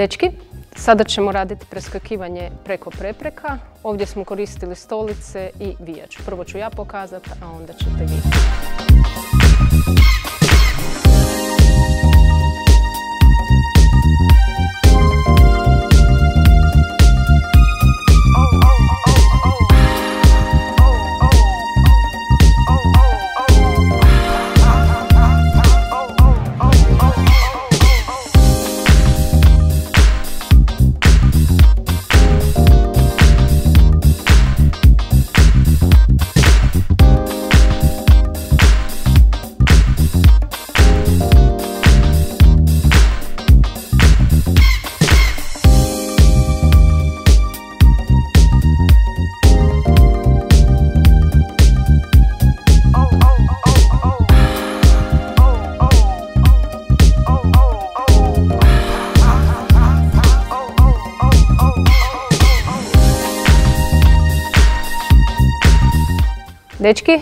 Dečki, sada ćemo raditi preskakivanje preko prepreka. Ovdje smo koristili stolice i vijač. Prvo ću ja pokazati, a onda ćete vi. Dečki,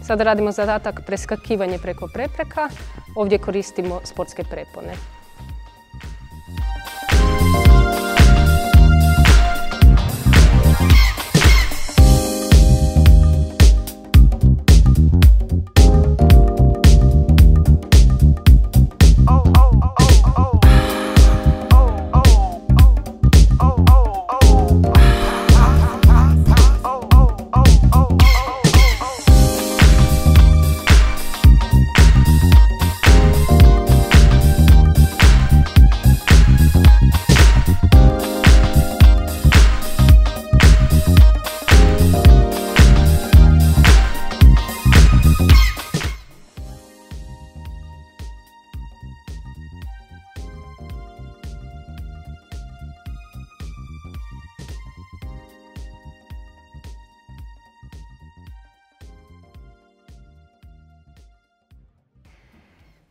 sada radimo zadatak preskakivanje preko prepreka. Ovdje koristimo sportske prepone.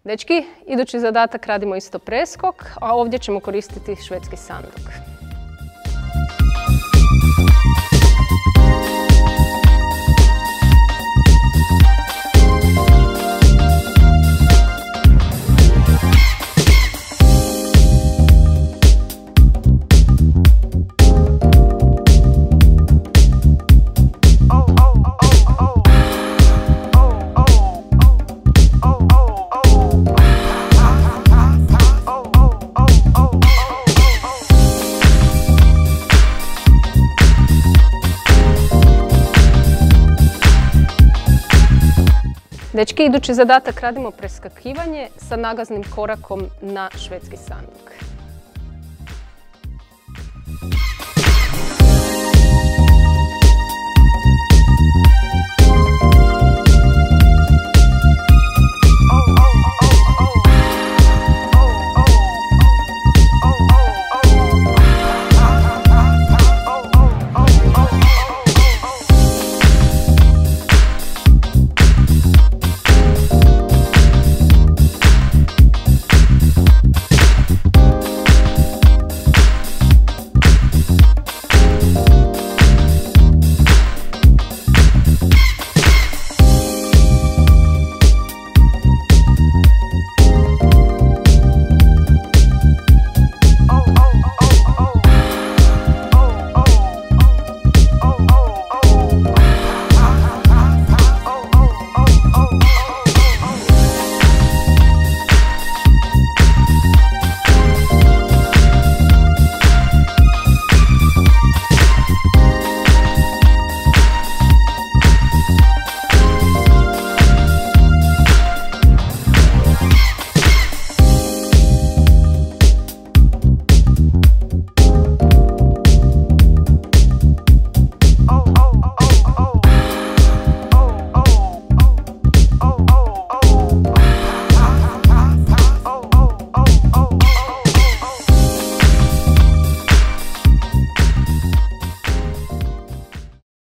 Dečki, idući zadatak radimo isto preskok, a ovdje ćemo koristiti švedski sanduk. Dečki, idući zadatak radimo preskakivanje sa nagaznim korakom na švedski sanduk.